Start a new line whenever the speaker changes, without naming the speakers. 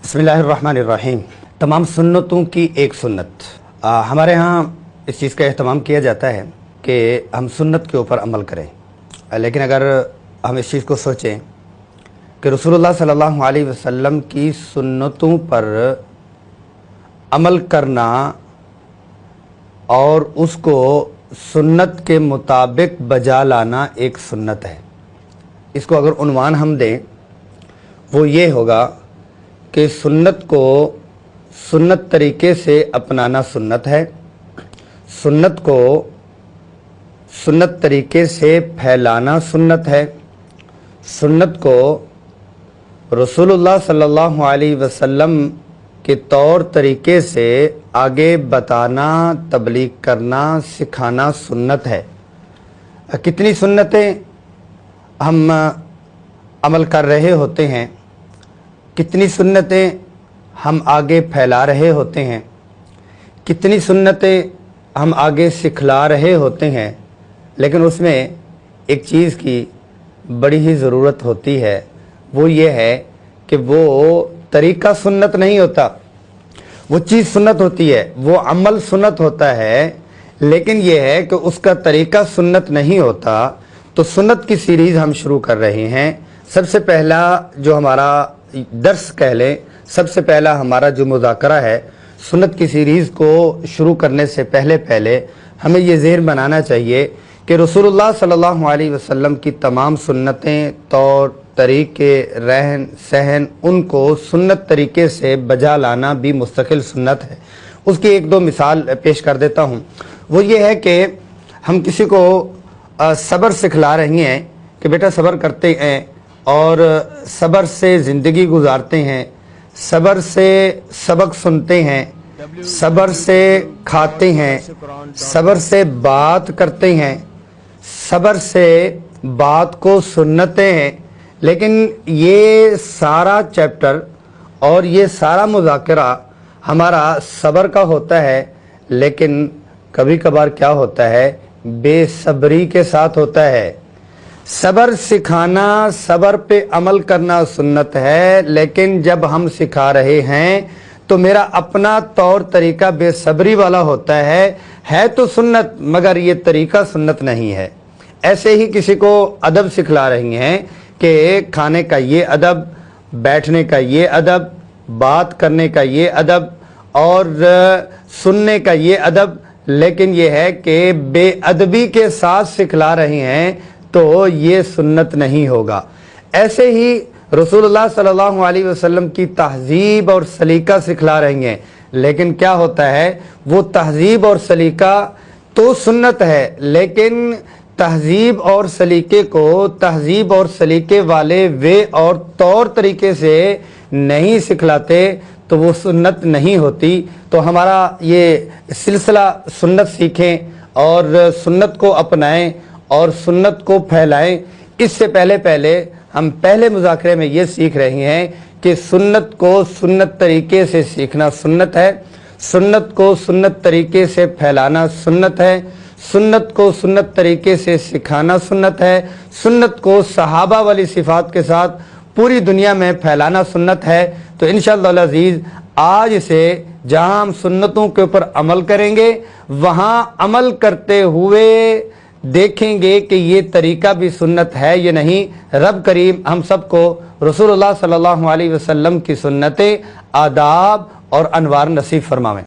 बिस्मिल्लाहिर्रहमानिर्रहीम। तमाम सुन्नतों की एक सुन्नत। हमारे यहाँ इस चीज़ का अहतमाम किया जाता है कि हम सुन्नत के ऊपर अमल करें, लेकिन अगर हम इस चीज़ को सोचें कि रसूलुल्लाह सल्लल्लाहु अलैहि वसल्लम की सुन्नतों पर अमल करना और उसको सुन्नत के मुताबिक बजा लाना एक सुन्नत है। इसको अगर उन्वान हम दें वो ये होगा कि सुन्नत को सुन्नत तरीके से अपनाना सुन्नत है, सुन्नत को सुन्नत तरीके से फैलाना सुन्नत है, सुन्नत को रसूलुल्लाह सल्लल्लाहु अलैहि वसल्लम के तौर तरीके से आगे बताना, तबलीग करना, सिखाना सुन्नत है। कितनी सुन्नतें हम अमल कर रहे होते हैं, कितनी सुन्नतें हम आगे फैला रहे होते हैं, कितनी सुन्नतें हम आगे सिखला रहे होते हैं, लेकिन उसमें एक चीज़ की बड़ी ही ज़रूरत होती है। वो ये है कि वो तरीक़ा सुन्नत नहीं होता, वो चीज़ सुन्नत होती है, वो अमल सुन्नत होता है, लेकिन ये है कि उसका तरीक़ा सुन्नत नहीं होता। तो सुन्नत की सीरीज़ हम शुरू कर रहे हैं। सबसे पहला जो हमारा दर्स कह लें, सबसे पहला हमारा जो मुज़ाकरा है, सुन्नत की सीरीज़ को शुरू करने से पहले हमें ये ज़हन बनाना चाहिए कि रसूलुल्लाह सल्लल्लाहु अलैहि वसल्लम की तमाम सुन्नतें, तौर तरीके, रहन सहन, उनको सुन्नत तरीके से बजा लाना भी मुस्तकिल सुन्नत है। उसकी एक दो मिसाल पेश कर देता हूँ। वो ये है कि हम किसी को सब्र सिखला रही हैं कि बेटा सब्र करते हैं और सब्र से ज़िंदगी गुजारते हैं, सब्र से सबक सुनते हैं, सब्र से खाते हैं, सब्र से बात करते हैं, सब्र से बात को सुनते हैं। लेकिन ये सारा चैप्टर और ये सारा मुज़ाकरा हमारा सब्र का होता है, लेकिन कभी कभार क्या होता है, बेसब्री के साथ होता है। सब्र सिखाना, सब्र पे अमल करना सुन्नत है, लेकिन जब हम सिखा रहे हैं तो मेरा अपना तौर तरीका बेसब्री वाला होता है तो सुन्नत, मगर ये तरीका सुन्नत नहीं है। ऐसे ही किसी को अदब सिखला रही हैं कि खाने का ये अदब, बैठने का ये अदब, बात करने का ये अदब और सुनने का ये अदब, लेकिन ये है कि बेअदबी के साथ सिखला रही हैं तो ये सुन्नत नहीं होगा। ऐसे ही रसूलुल्लाह सल्लल्लाहु अलैहि वसल्लम की तहजीब और सलीका सिखला रही हैं, लेकिन क्या होता है, वो तहजीब और सलीका तो सुन्नत है, लेकिन तहजीब और सलीके को तहजीब और सलीके वाले वे और तौर तरीके से नहीं सिखलाते तो वो सुन्नत नहीं होती। तो हमारा ये सिलसिला सुन्नत सीखें और सुन्नत को अपनाएं और सुन्नत को फैलाएं, इससे पहले हम पहले मुज़ाकरे में ये सीख रहे हैं कि सुन्नत को सुन्नत तरीके से सीखना सुन्नत है, सुन्नत को सुन्नत तरीके से फैलाना सुन्नत है, सुन्नत को सुन्नत तरीके से सिखाना सुन्नत है, सुन्नत को सहाबा वाली सिफ़ात के साथ पूरी दुनिया में फैलाना सुन्नत है। तो इंशाअल्लाह अज़ीज़ आज से जहाँ हम सुन्नतों के ऊपर अमल करेंगे, वहाँ अमल करते हुए देखेंगे कि ये तरीका भी सुन्नत है या नहीं। रब करीम हम सबको रसूलुल्लाह सल्लल्लाहु अलैहि वसल्लम की सुन्नतें, आदाब और अनवार नसीब फरमावें।